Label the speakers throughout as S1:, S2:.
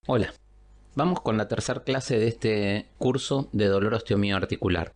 S1: Hola, vamos con la tercera clase de este curso de dolor osteomioarticular.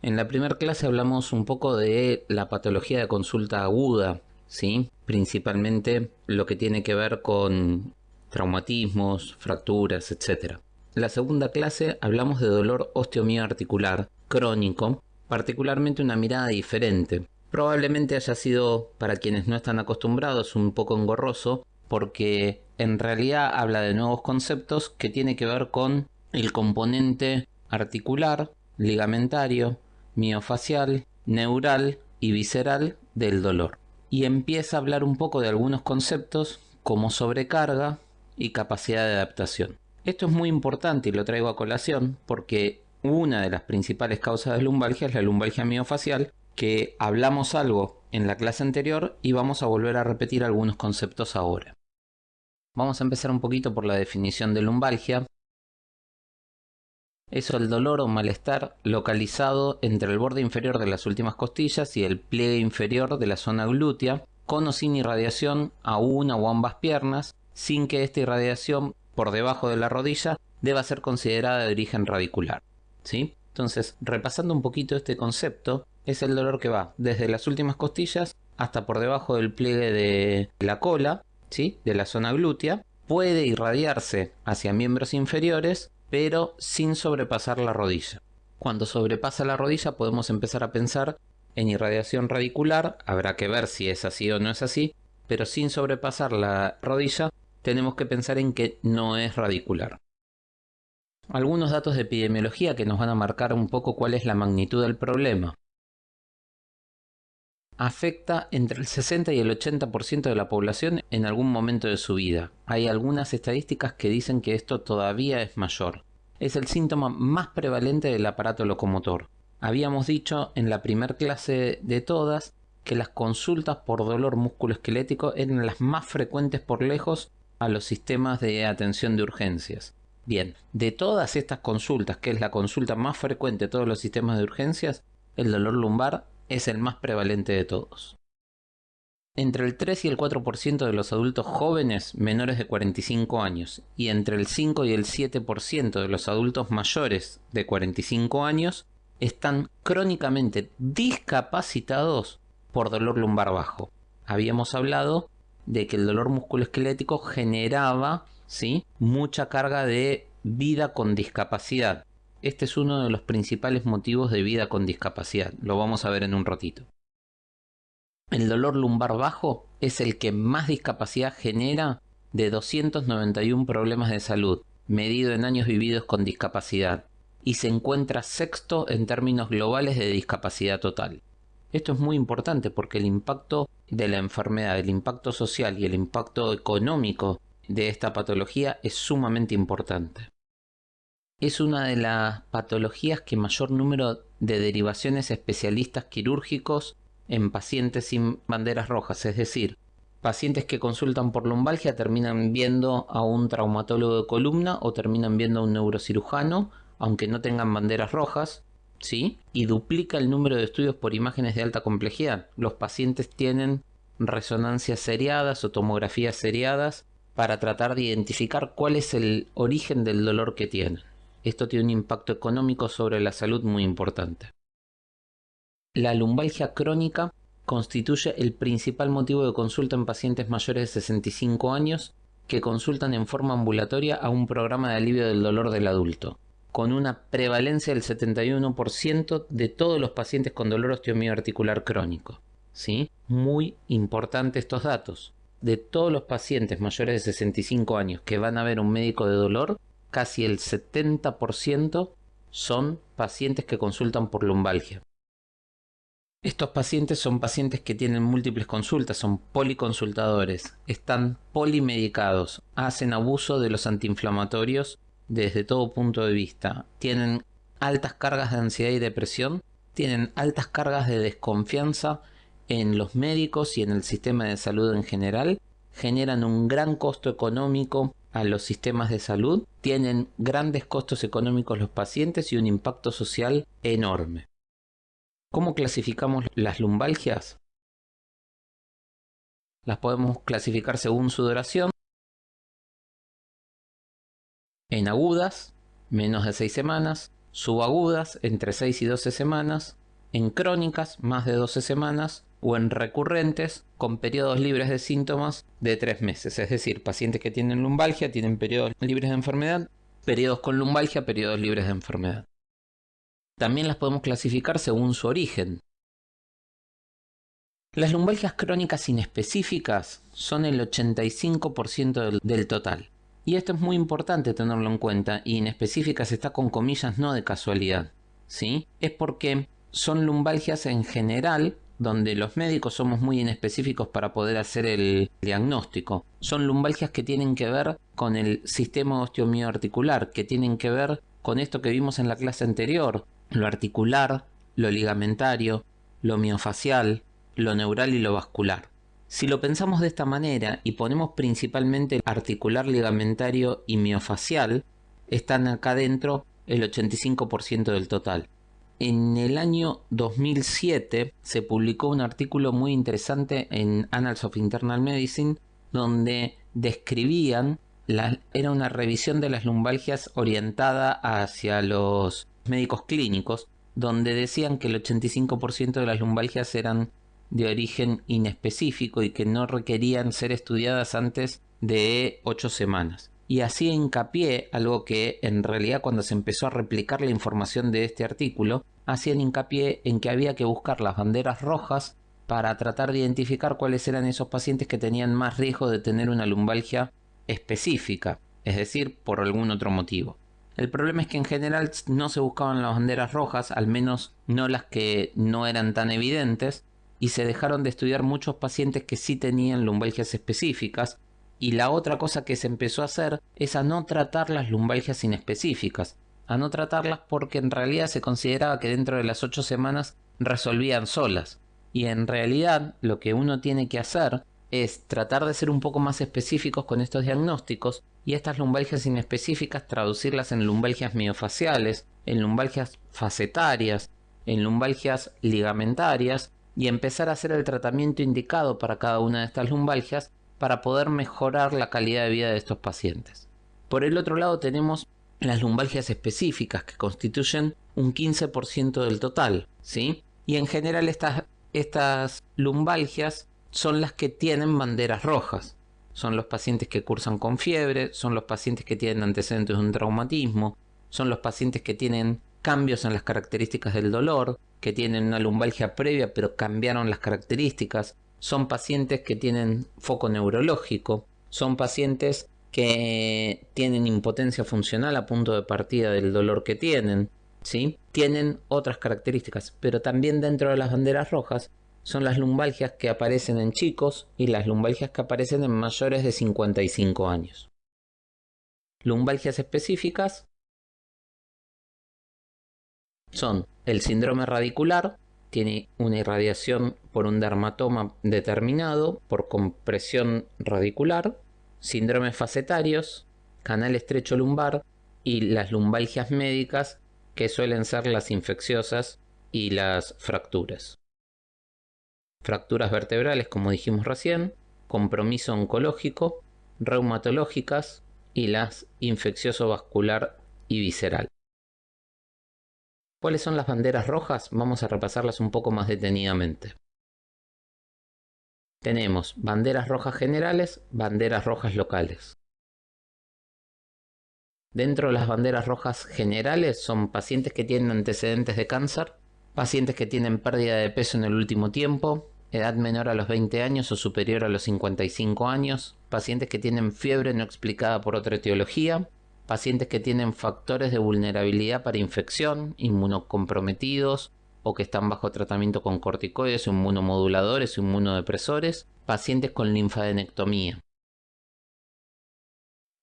S1: En la primera clase hablamos un poco de la patología de consulta aguda, ¿sí? Principalmente lo que tiene que ver con traumatismos, fracturas, etc. En la segunda clase hablamos de dolor osteomioarticular crónico, particularmente una mirada diferente. Probablemente haya sido, para quienes no están acostumbrados, un poco engorroso, porque en realidad habla de nuevos conceptos que tiene que ver con el componente articular, ligamentario, miofacial, neural y visceral del dolor. Y empieza a hablar un poco de algunos conceptos como sobrecarga y capacidad de adaptación. Esto es muy importante y lo traigo a colación porque una de las principales causas de lumbalgia es la lumbalgia miofacial, que hablamos algo en la clase anterior y vamos a volver a repetir algunos conceptos ahora. Vamos a empezar un poquito por la definición de lumbalgia. Es el dolor o malestar localizado entre el borde inferior de las últimas costillas y el pliegue inferior de la zona glútea, con o sin irradiación a una o ambas piernas, sin que esta irradiación por debajo de la rodilla deba ser considerada de origen radicular. ¿Sí? Entonces, repasando un poquito este concepto, es el dolor que va desde las últimas costillas hasta por debajo del pliegue de la cola, ¿sí? De la zona glútea. Puede irradiarse hacia miembros inferiores, pero sin sobrepasar la rodilla. Cuando sobrepasa la rodilla podemos empezar a pensar en irradiación radicular, habrá que ver si es así o no es así, pero sin sobrepasar la rodilla tenemos que pensar en que no es radicular. Algunos datos de epidemiología que nos van a marcar un poco cuál es la magnitud del problema. Afecta entre el 60 y el 80% de la población en algún momento de su vida. Hay algunas estadísticas que dicen que esto todavía es mayor. Es el síntoma más prevalente del aparato locomotor. Habíamos dicho en la primera clase de todas que las consultas por dolor musculoesquelético eran las más frecuentes por lejos a los sistemas de atención de urgencias. Bien, de todas estas consultas, que es la consulta más frecuente de todos los sistemas de urgencias, el dolor lumbar es el más prevalente de todos. Entre el 3 y el 4% de los adultos jóvenes menores de 45 años y entre el 5 y el 7% de los adultos mayores de 45 años están crónicamente discapacitados por dolor lumbar bajo. Habíamos hablado de que el dolor musculoesquelético generaba, ¿sí?, mucha carga de vida con discapacidad. Este es uno de los principales motivos de vida con discapacidad. Lo vamos a ver en un ratito. El dolor lumbar bajo es el que más discapacidad genera de 291 problemas de salud, medido en años vividos con discapacidad, y se encuentra sexto en términos globales de discapacidad total. Esto es muy importante porque el impacto de la enfermedad, el impacto social y el impacto económico de esta patología es sumamente importante. Es una de las patologías que mayor número de derivaciones especialistas quirúrgicos en pacientes sin banderas rojas, es decir, pacientes que consultan por lumbalgia terminan viendo a un traumatólogo de columna o terminan viendo a un neurocirujano, aunque no tengan banderas rojas, ¿sí? Y duplica el número de estudios por imágenes de alta complejidad. Los pacientes tienen resonancias seriadas o tomografías seriadas para tratar de identificar cuál es el origen del dolor que tienen. Esto tiene un impacto económico sobre la salud muy importante. La lumbalgia crónica constituye el principal motivo de consulta en pacientes mayores de 65 años que consultan en forma ambulatoria a un programa de alivio del dolor del adulto, con una prevalencia del 71% de todos los pacientes con dolor osteomioarticular crónico. ¿Sí? Muy importantes estos datos. De todos los pacientes mayores de 65 años que van a ver un médico de dolor, casi el 70% son pacientes que consultan por lumbalgia. Estos pacientes son pacientes que tienen múltiples consultas, son policonsultadores, están polimedicados, hacen abuso de los antiinflamatorios desde todo punto de vista, tienen altas cargas de ansiedad y depresión, tienen altas cargas de desconfianza en los médicos y en el sistema de salud en general, generan un gran costo económico a los sistemas de salud, tienen grandes costos económicos los pacientes y un impacto social enorme. ¿Cómo clasificamos las lumbalgias? Las podemos clasificar según su duración. en agudas, menos de 6 semanas, subagudas, entre 6 y 12 semanas, en crónicas, más de 12 semanas, o en recurrentes, con periodos libres de síntomas de 3 meses. Es decir, pacientes que tienen lumbalgia tienen periodos libres de enfermedad, periodos con lumbalgia, periodos libres de enfermedad. También las podemos clasificar según su origen. Las lumbalgias crónicas inespecíficas son el 85% del total. Y esto es muy importante tenerlo en cuenta, y inespecíficas está con comillas no de casualidad, ¿sí? Es porque son lumbalgias en general donde los médicos somos muy inespecíficos para poder hacer el diagnóstico. Son lumbalgias que tienen que ver con el sistema osteomioarticular, que tienen que ver con esto que vimos en la clase anterior, lo articular, lo ligamentario, lo miofacial, lo neural y lo vascular. Si lo pensamos de esta manera y ponemos principalmente articular, ligamentario y miofacial, están acá dentro el 85% del total. En el año 2007 se publicó un artículo muy interesante en Annals of Internal Medicine donde describían, era una revisión de las lumbalgias orientada hacia los médicos clínicos, donde decían que el 85% de las lumbalgias eran de origen inespecífico y que no requerían ser estudiadas antes de 8 semanas. Y hacía hincapié, algo que en realidad cuando se empezó a replicar la información de este artículo, hacían hincapié en que había que buscar las banderas rojas para tratar de identificar cuáles eran esos pacientes que tenían más riesgo de tener una lumbalgia específica, es decir, por algún otro motivo. El problema es que en general no se buscaban las banderas rojas, al menos no las que no eran tan evidentes, y se dejaron de estudiar muchos pacientes que sí tenían lumbalgias específicas. Y la otra cosa que se empezó a hacer es a no tratar las lumbalgias inespecíficas, a no tratarlas porque en realidad se consideraba que dentro de las 8 semanas resolvían solas. Y en realidad lo que uno tiene que hacer es tratar de ser un poco más específicos con estos diagnósticos y estas lumbalgias inespecíficas traducirlas en lumbalgias miofaciales, en lumbalgias facetarias, en lumbalgias ligamentarias y empezar a hacer el tratamiento indicado para cada una de estas lumbalgias para poder mejorar la calidad de vida de estos pacientes. Por el otro lado tenemos las lumbalgias específicas que constituyen un 15% del total, ¿sí? Y en general estas lumbalgias son las que tienen banderas rojas. Son los pacientes que cursan con fiebre, son los pacientes que tienen antecedentes de un traumatismo, son los pacientes que tienen cambios en las características del dolor, que tienen una lumbalgia previa pero cambiaron las características, son pacientes que tienen foco neurológico, son pacientes que tienen impotencia funcional a punto de partida del dolor que tienen, ¿sí? Tienen otras características, pero también dentro de las banderas rojas son las lumbalgias que aparecen en chicos y las lumbalgias que aparecen en mayores de 55 años. Lumbalgias específicas son el síndrome radicular, tiene una irradiación por un dermatoma determinado, por compresión radicular, síndromes facetarios, canal estrecho lumbar y las lumbalgias médicas que suelen ser las infecciosas y las fracturas. Fracturas vertebrales, como dijimos recién, compromiso oncológico, reumatológicas y las infeccioso vascular y visceral. ¿Cuáles son las banderas rojas? Vamos a repasarlas un poco más detenidamente. Tenemos banderas rojas generales, banderas rojas locales. Dentro de las banderas rojas generales son pacientes que tienen antecedentes de cáncer, pacientes que tienen pérdida de peso en el último tiempo, edad menor a los 20 años o superior a los 55 años, pacientes que tienen fiebre no explicada por otra etiología, pacientes que tienen factores de vulnerabilidad para infección, inmunocomprometidos o que están bajo tratamiento con corticoides, inmunomoduladores o inmunodepresores, pacientes con linfadenectomía.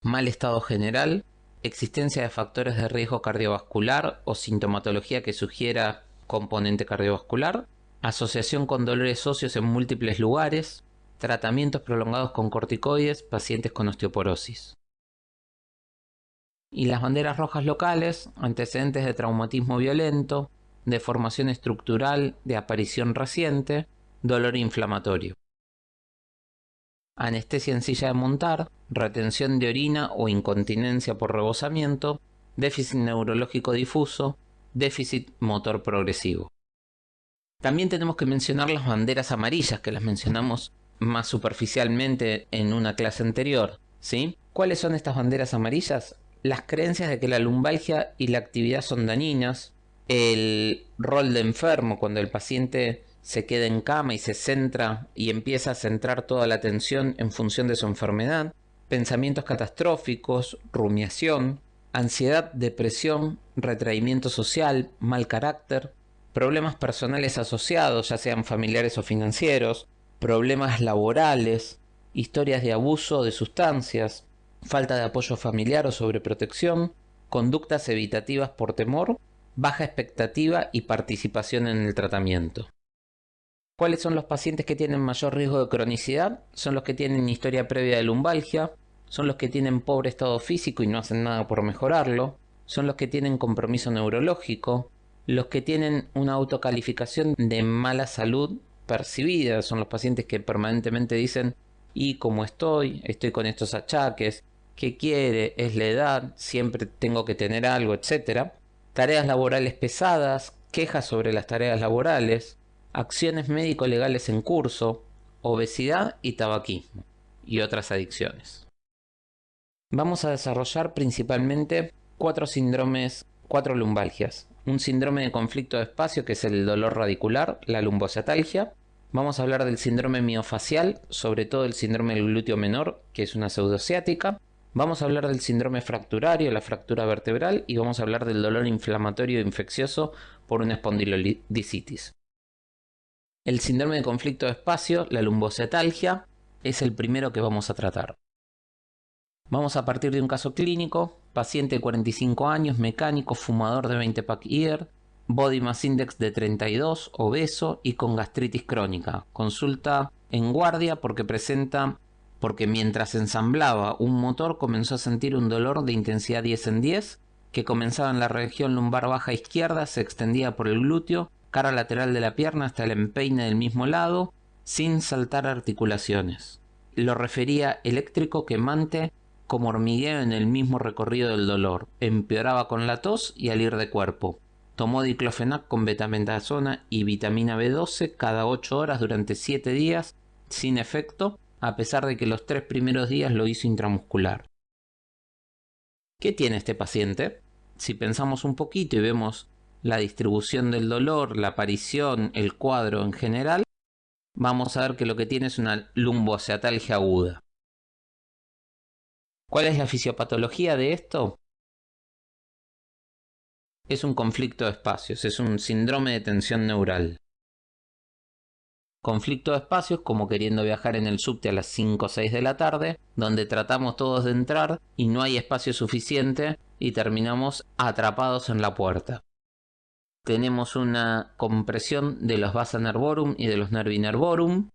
S1: Mal estado general, existencia de factores de riesgo cardiovascular o sintomatología que sugiera componente cardiovascular, asociación con dolores óseos en múltiples lugares, tratamientos prolongados con corticoides, pacientes con osteoporosis. Y las banderas rojas locales, antecedentes de traumatismo violento, deformación estructural de aparición reciente, dolor inflamatorio. anestesia en silla de montar, retención de orina o incontinencia por rebosamiento, déficit neurológico difuso, déficit motor progresivo. También tenemos que mencionar las banderas amarillas, que las mencionamos más superficialmente en una clase anterior, ¿sí? ¿Cuáles son estas banderas amarillas? Las creencias de que la lumbalgia y la actividad son dañinas, el rol de enfermo cuando el paciente se queda en cama y se centra y empieza a centrar toda la atención en función de su enfermedad, pensamientos catastróficos, rumiación, ansiedad, depresión, retraimiento social, mal carácter, problemas personales asociados, ya sean familiares o financieros, problemas laborales, historias de abuso de sustancias, falta de apoyo familiar o sobreprotección, conductas evitativas por temor, baja expectativa y participación en el tratamiento. ¿Cuáles son los pacientes que tienen mayor riesgo de cronicidad? Son los que tienen historia previa de lumbalgia, son los que tienen pobre estado físico y no hacen nada por mejorarlo, son los que tienen compromiso neurológico, los que tienen una autocalificación de mala salud percibida, son los pacientes que permanentemente dicen, y como estoy con estos achaques, ¿qué quiere? Es la edad, siempre tengo que tener algo, etc. Tareas laborales pesadas, quejas sobre las tareas laborales, acciones médico-legales en curso, obesidad y tabaquismo, y otras adicciones. Vamos a desarrollar principalmente 4 síndromes, 4 lumbalgias. Un síndrome de conflicto de espacio, que es el dolor radicular, la lumbocetalgia. Vamos a hablar del síndrome miofacial, sobre todo el síndrome del glúteo menor, que es una pseudociática. Vamos a hablar del síndrome fracturario, la fractura vertebral, y vamos a hablar del dolor inflamatorio e infeccioso por una espondilolisitis. El síndrome de conflicto de espacio, la lumbocetalgia, es el primero que vamos a tratar. Vamos a partir de un caso clínico, paciente de 45 años, mecánico, fumador de 20 pack year, body mass index de 32, obeso y con gastritis crónica. Consulta en guardia porque mientras ensamblaba un motor comenzó a sentir un dolor de intensidad 10 en 10, que comenzaba en la región lumbar baja izquierda, se extendía por el glúteo, cara lateral de la pierna hasta el empeine del mismo lado, sin saltar articulaciones. Lo refería eléctrico, quemante, como hormigueo en el mismo recorrido del dolor. Empeoraba con la tos y al ir de cuerpo. Tomó diclofenac con betamethasona y vitamina B12 cada 8 horas durante 7 días, sin efecto, a pesar de que los 3 primeros días lo hizo intramuscular. ¿Qué tiene este paciente? Si pensamos un poquito y vemos la distribución del dolor, la aparición, el cuadro en general, vamos a ver que lo que tiene es una lumbocetalgia aguda. ¿Cuál es la fisiopatología de esto? Es un conflicto de espacios, es un síndrome de tensión neural. Conflicto de espacios como queriendo viajar en el subte a las 5 o 6 de la tarde, donde tratamos todos de entrar y no hay espacio suficiente y terminamos atrapados en la puerta. Tenemos una compresión de los vasa nervorum y de los nervi nervorum.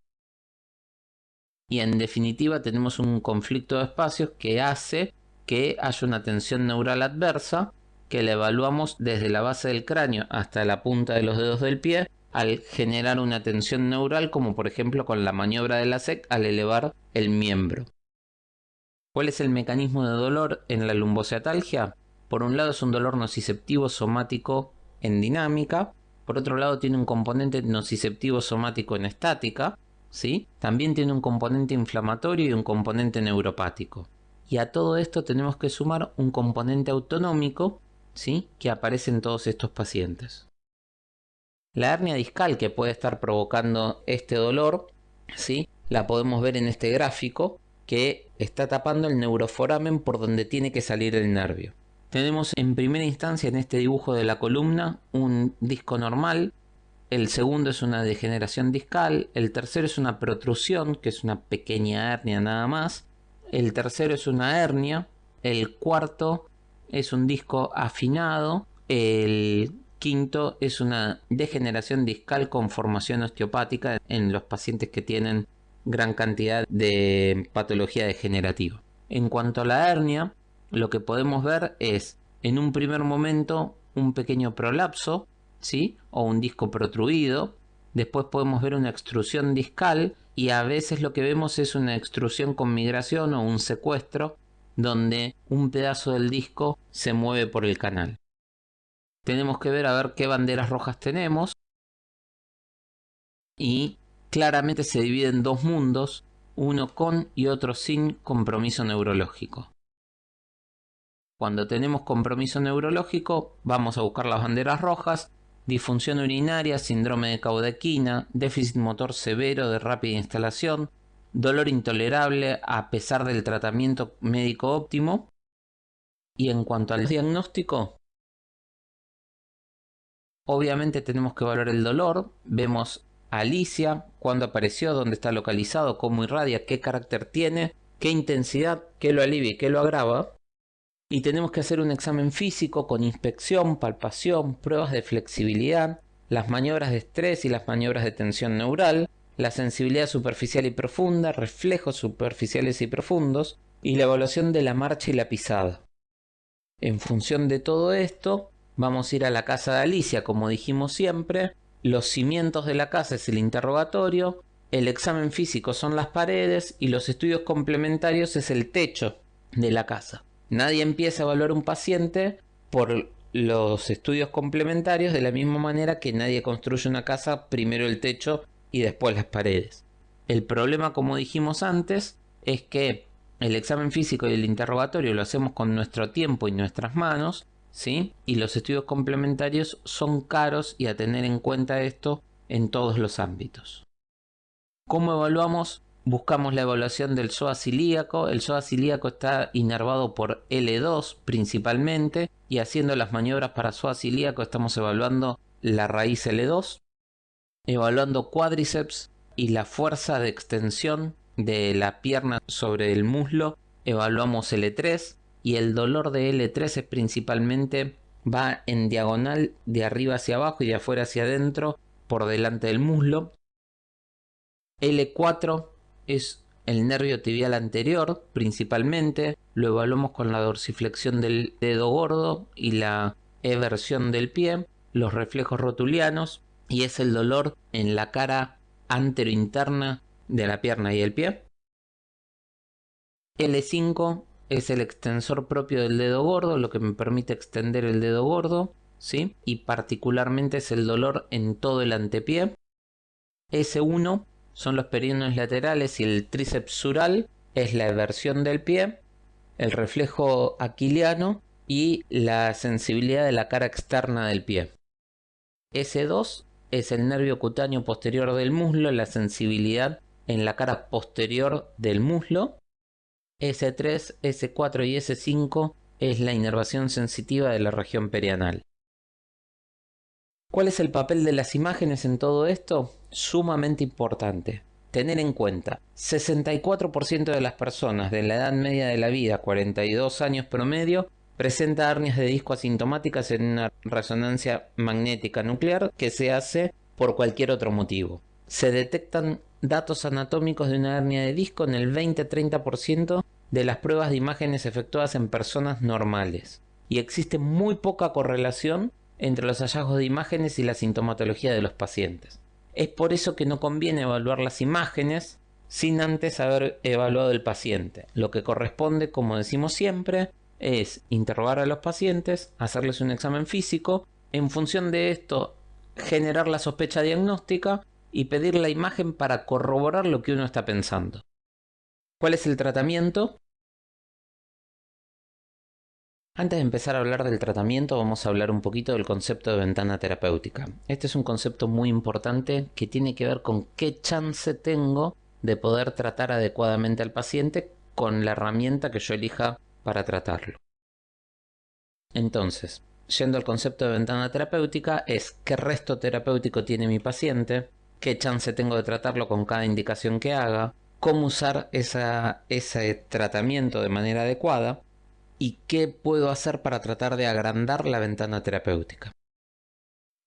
S1: Y en definitiva tenemos un conflicto de espacios que hace que haya una tensión neural adversa que la evaluamos desde la base del cráneo hasta la punta de los dedos del pie al generar una tensión neural, como por ejemplo con la maniobra de la SEC al elevar el miembro. ¿Cuál es el mecanismo de dolor en la lumbocetalgia? Por un lado es un dolor nociceptivo somático en dinámica, por otro lado tiene un componente nociceptivo somático en estática, ¿sí? También tiene un componente inflamatorio y un componente neuropático. Y a todo esto tenemos que sumar un componente autonómico, ¿sí? Que aparece en todos estos pacientes. La hernia discal que puede estar provocando este dolor, ¿sí? La podemos ver en este gráfico que está tapando el neuroforamen por donde tiene que salir el nervio. Tenemos en primera instancia en este dibujo de la columna un disco normal, el segundo es una degeneración discal, el tercero es una protrusión, que es una pequeña hernia nada más, el tercero es una hernia, el cuarto es un disco afinado, el quinto es una degeneración discal con formación osteopática en los pacientes que tienen gran cantidad de patología degenerativa. En cuanto a la hernia, lo que podemos ver es en un primer momento un pequeño prolapso, ¿sí? O un disco protruido. después podemos ver una extrusión discal y a veces lo que vemos es una extrusión con migración o un secuestro donde un pedazo del disco se mueve por el canal. Tenemos que ver a ver qué banderas rojas tenemos y claramente se divide en dos mundos, uno con y otro sin compromiso neurológico. Cuando tenemos compromiso neurológico vamos a buscar las banderas rojas: disfunción urinaria, síndrome de caudequina, déficit motor severo de rápida instalación, dolor intolerable a pesar del tratamiento médico óptimo. Y en cuanto al diagnóstico, obviamente tenemos que evaluar el dolor. Vemos a Alicia, cuándo apareció, dónde está localizado, cómo irradia, qué carácter tiene, qué intensidad, qué lo alivia y qué lo agrava. Y tenemos que hacer un examen físico con inspección, palpación, pruebas de flexibilidad, las maniobras de estrés y las maniobras de tensión neural, la sensibilidad superficial y profunda, reflejos superficiales y profundos, y la evaluación de la marcha y la pisada. En función de todo esto, vamos a ir a la casa de Alicia, como dijimos siempre. Los cimientos de la casa es el interrogatorio, el examen físico son las paredes y los estudios complementarios es el techo de la casa. Nadie empieza a evaluar un paciente por los estudios complementarios, de la misma manera que nadie construye una casa primero el techo y después las paredes. El problema, como dijimos antes, es que el examen físico y el interrogatorio lo hacemos con nuestro tiempo y nuestras manos, ¿sí? Y los estudios complementarios son caros, y a tener en cuenta esto en todos los ámbitos. ¿Cómo evaluamos? Buscamos la evaluación del psoas ilíaco. El psoas ilíaco está inervado por L2 principalmente, y haciendo las maniobras para psoas ilíaco estamos evaluando la raíz L2, evaluando cuádriceps y la fuerza de extensión de la pierna sobre el muslo, evaluamos L3, y el dolor de L3 es principalmente, va en diagonal de arriba hacia abajo y de afuera hacia adentro por delante del muslo. L4 es el nervio tibial anterior principalmente, lo evaluamos con la dorsiflexión del dedo gordo y la eversión del pie, los reflejos rotulianos, y es el dolor en la cara anterointerna de la pierna y el pie. L5 es el extensor propio del dedo gordo, lo que me permite extender el dedo gordo, ¿sí? Y particularmente es el dolor en todo el antepié. S1 son los perioneos laterales y el tríceps sural, es la eversión del pie, el reflejo aquiliano y la sensibilidad de la cara externa del pie. S2 es el nervio cutáneo posterior del muslo, la sensibilidad en la cara posterior del muslo. S3, S4 y S5 es la inervación sensitiva de la región perianal. ¿Cuál es el papel de las imágenes en todo esto? Sumamente importante. Tener en cuenta, 64% de las personas de la edad media de la vida, 42 años promedio, presenta hernias de disco asintomáticas en una resonancia magnética nuclear que se hace por cualquier otro motivo. Se detectan datos anatómicos de una hernia de disco en el 20-30% de las pruebas de imágenes efectuadas en personas normales. Y existe muy poca correlación entre los hallazgos de imágenes y la sintomatología de los pacientes. Es por eso que no conviene evaluar las imágenes sin antes haber evaluado el paciente. Lo que corresponde, como decimos siempre, es interrogar a los pacientes, hacerles un examen físico, en función de esto generar la sospecha diagnóstica y pedir la imagen para corroborar lo que uno está pensando. ¿Cuál es el tratamiento? Antes de empezar a hablar del tratamiento, vamos a hablar un poquito del concepto de ventana terapéutica. Este es un concepto muy importante que tiene que ver con qué chance tengo de poder tratar adecuadamente al paciente con la herramienta que yo elija para tratarlo. Entonces, yendo al concepto de ventana terapéutica, es qué resto terapéutico tiene mi paciente, qué chance tengo de tratarlo con cada indicación que haga, cómo usar ese tratamiento de manera adecuada, y qué puedo hacer para tratar de agrandar la ventana terapéutica.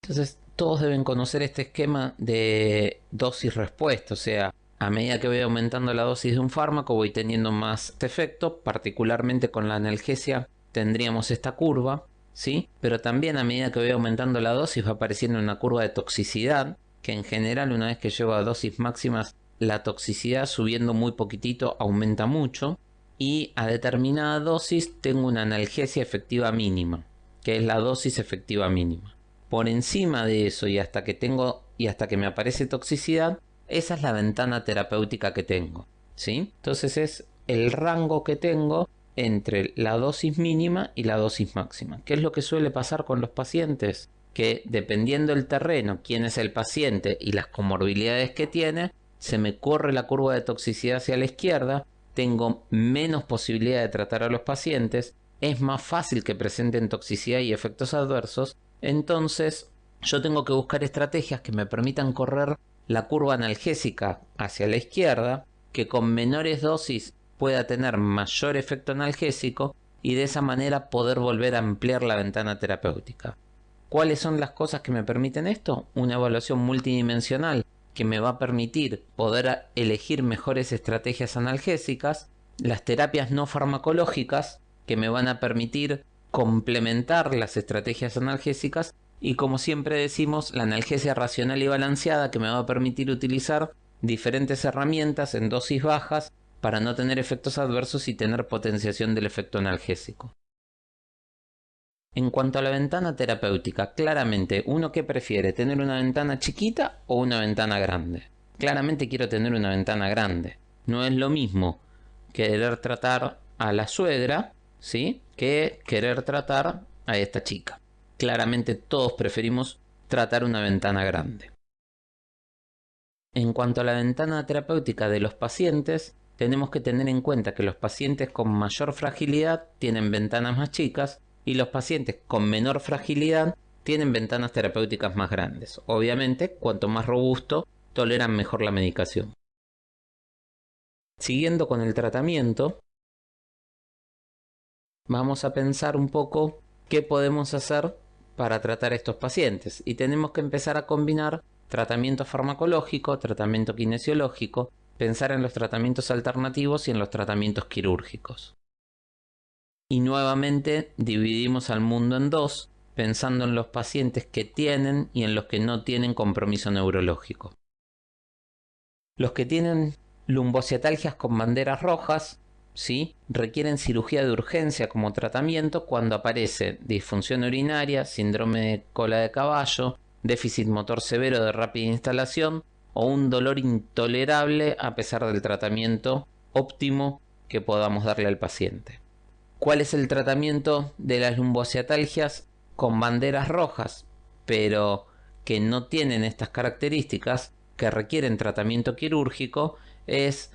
S1: Entonces, todos deben conocer este esquema de dosis-respuesta, o sea, a medida que voy aumentando la dosis de un fármaco voy teniendo más efecto, particularmente con la analgesia tendríamos esta curva, ¿sí? Pero también a medida que voy aumentando la dosis va apareciendo una curva de toxicidad, que en general una vez que llego a dosis máximas la toxicidad subiendo muy poquitito aumenta mucho, y a determinada dosis tengo una analgesia efectiva mínima, que es la dosis efectiva mínima. Por encima de eso y hasta que me aparece toxicidad, esa es la ventana terapéutica que tengo, ¿sí? Entonces es el rango que tengo entre la dosis mínima y la dosis máxima. ¿Qué es lo que suele pasar con los pacientes? Que dependiendo del terreno, quién es el paciente y las comorbilidades que tiene, se me corre la curva de toxicidad hacia la izquierda, tengo menos posibilidad de tratar a los pacientes, es más fácil que presenten toxicidad y efectos adversos, entonces yo tengo que buscar estrategias que me permitan correr la curva analgésica hacia la izquierda, que con menores dosis pueda tener mayor efecto analgésico y de esa manera poder volver a ampliar la ventana terapéutica. ¿Cuáles son las cosas que me permiten esto? Una evaluación multidimensional que me va a permitir poder elegir mejores estrategias analgésicas, las terapias no farmacológicas que me van a permitir complementar las estrategias analgésicas y, como siempre decimos, la analgesia racional y balanceada que me va a permitir utilizar diferentes herramientas en dosis bajas para no tener efectos adversos y tener potenciación del efecto analgésico. En cuanto a la ventana terapéutica, claramente, ¿uno qué prefiere? ¿Tener una ventana chiquita o una ventana grande? Claramente quiero tener una ventana grande. No es lo mismo querer tratar a la suegra, ¿sí?, que querer tratar a esta chica. Claramente todos preferimos tratar una ventana grande. En cuanto a la ventana terapéutica de los pacientes, tenemos que tener en cuenta que los pacientes con mayor fragilidad tienen ventanas más chicas y los pacientes con menor fragilidad tienen ventanas terapéuticas más grandes. Obviamente, cuanto más robusto, toleran mejor la medicación. Siguiendo con el tratamiento, vamos a pensar un poco qué podemos hacer para tratar a estos pacientes. Y tenemos que empezar a combinar tratamiento farmacológico, tratamiento kinesiológico, pensar en los tratamientos alternativos y en los tratamientos quirúrgicos. Y nuevamente dividimos al mundo en dos, pensando en los pacientes que tienen y en los que no tienen compromiso neurológico. Los que tienen lumbociatalgias con banderas rojas, ¿sí?, requieren cirugía de urgencia como tratamiento cuando aparece disfunción urinaria, síndrome de cola de caballo, déficit motor severo de rápida instalación o un dolor intolerable a pesar del tratamiento óptimo que podamos darle al paciente. ¿Cuál es el tratamiento de las lumbociatalgias con banderas rojas, pero que no tienen estas características, que requieren tratamiento quirúrgico? Es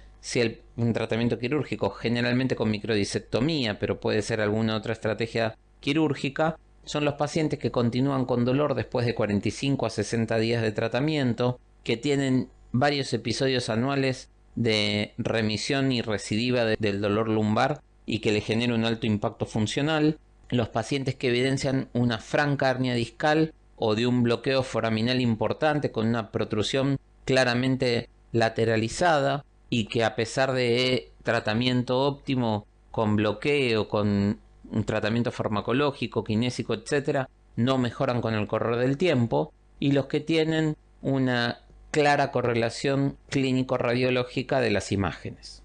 S1: un tratamiento quirúrgico generalmente con microdisectomía, pero puede ser alguna otra estrategia quirúrgica. Son los pacientes que continúan con dolor después de 45 a 60 días de tratamiento, que tienen varios episodios anuales de remisión y recidiva del dolor lumbar y que le genera un alto impacto funcional. Los pacientes que evidencian una franca hernia discal o de un bloqueo foraminal importante con una protrusión claramente lateralizada y que a pesar de tratamiento óptimo con bloqueo, con un tratamiento farmacológico, kinésico, etc., no mejoran con el correr del tiempo, y los que tienen una clara correlación clínico-radiológica de las imágenes.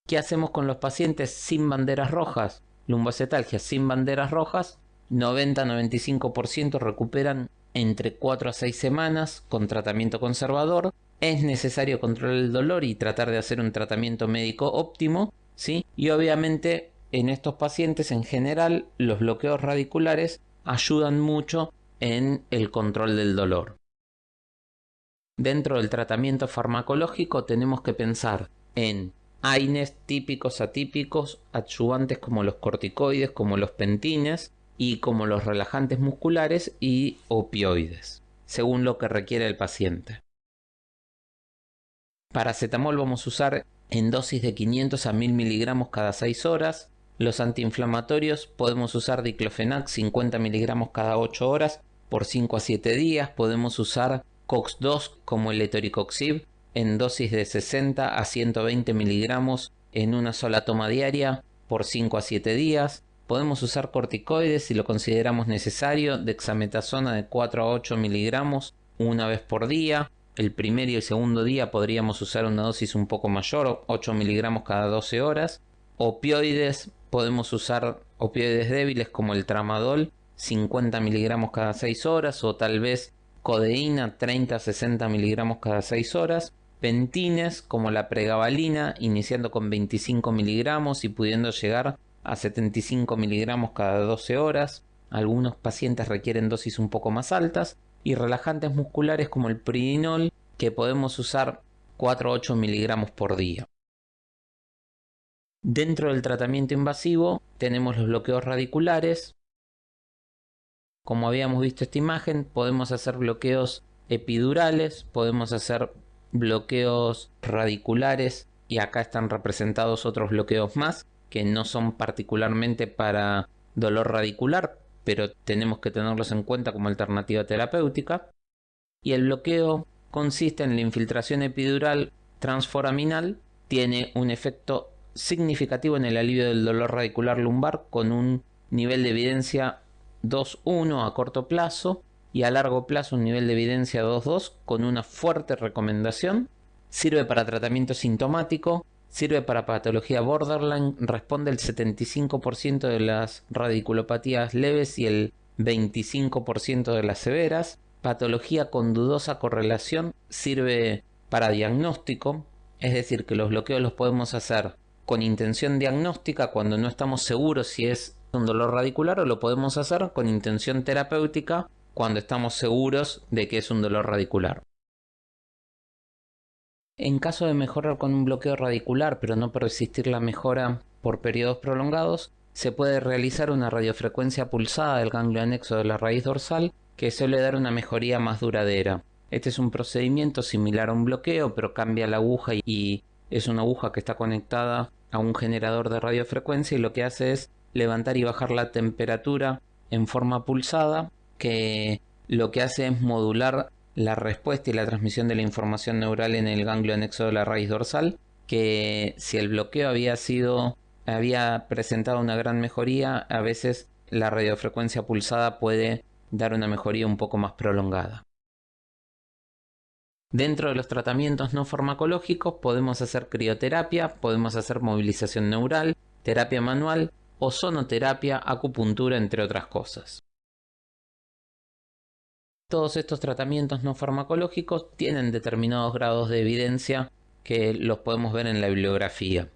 S1: ¿Qué hacemos con los pacientes sin banderas rojas? Lumbocefalgia sin banderas rojas, 90-95% recuperan entre 4 a 6 semanas con tratamiento conservador. Es necesario controlar el dolor y tratar de hacer un tratamiento médico óptimo, ¿sí? Y obviamente en estos pacientes en general los bloqueos radiculares ayudan mucho en el control del dolor. Dentro del tratamiento farmacológico tenemos que pensar en AINES típicos, atípicos, adyuvantes como los corticoides, como los pentines y como los relajantes musculares y opioides, según lo que requiere el paciente. Paracetamol vamos a usar en dosis de 500 a 1000 miligramos cada 6 horas. Los antiinflamatorios podemos usar diclofenac 50 miligramos cada 8 horas por 5 a 7 días. Podemos usar COX-2 como el etoricoxib en dosis de 60 a 120 miligramos en una sola toma diaria por 5 a 7 días. Podemos usar corticoides si lo consideramos necesario, dexametasona de 4 a 8 miligramos una vez por día. El primer y el segundo día podríamos usar una dosis un poco mayor, 8 miligramos cada 12 horas. Opioides, podemos usar opioides débiles como el tramadol, 50 miligramos cada 6 horas, o tal vez codeína, 30 a 60 miligramos cada 6 horas. Pentines como la pregabalina, iniciando con 25 miligramos y pudiendo llegar a 75 miligramos cada 12 horas. Algunos pacientes requieren dosis un poco más altas. Y relajantes musculares como el Pridinol, que podemos usar 4 a 8 miligramos por día. Dentro del tratamiento invasivo tenemos los bloqueos radiculares. Como habíamos visto esta imagen, podemos hacer bloqueos epidurales, podemos hacer bloqueos radiculares, y acá están representados otros bloqueos más que no son particularmente para dolor radicular, pero tenemos que tenerlos en cuenta como alternativa terapéutica. Y el bloqueo consiste en la infiltración epidural transforaminal, tiene un efecto significativo en el alivio del dolor radicular lumbar con un nivel de evidencia 2.1 a corto plazo y a largo plazo un nivel de evidencia 2.2 con una fuerte recomendación. Sirve para tratamiento sintomático, sirve para patología borderline, responde el 75% de las radiculopatías leves y el 25% de las severas. Patología con dudosa correlación, sirve para diagnóstico, es decir, que los bloqueos los podemos hacer con intención diagnóstica cuando no estamos seguros si es un dolor radicular, o lo podemos hacer con intención terapéutica cuando estamos seguros de que es un dolor radicular. En caso de mejorar con un bloqueo radicular pero no persistir la mejora por periodos prolongados, se puede realizar una radiofrecuencia pulsada del ganglio anexo de la raíz dorsal, que suele dar una mejoría más duradera. Este es un procedimiento similar a un bloqueo, pero cambia la aguja y es una aguja que está conectada a un generador de radiofrecuencia, y lo que hace es levantar y bajar la temperatura en forma pulsada, que lo que hace es modular la respuesta y la transmisión de la información neural en el ganglio anexo de la raíz dorsal, que si el bloqueo había presentado una gran mejoría, a veces la radiofrecuencia pulsada puede dar una mejoría un poco más prolongada. Dentro de los tratamientos no farmacológicos podemos hacer crioterapia, podemos hacer movilización neural, terapia manual, ozonoterapia, acupuntura, entre otras cosas. Todos estos tratamientos no farmacológicos tienen determinados grados de evidencia que los podemos ver en la bibliografía.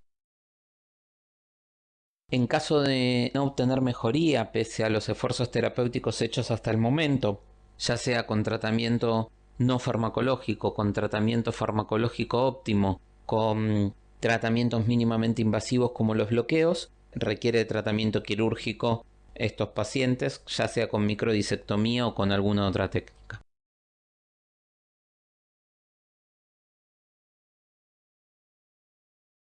S1: En caso de no obtener mejoría pese a los esfuerzos terapéuticos hechos hasta el momento, ya sea con tratamiento no farmacológico, con tratamiento farmacológico óptimo, con tratamientos mínimamente invasivos como los bloqueos, requiere tratamiento quirúrgico estos pacientes, ya sea con microdisectomía o con alguna otra técnica.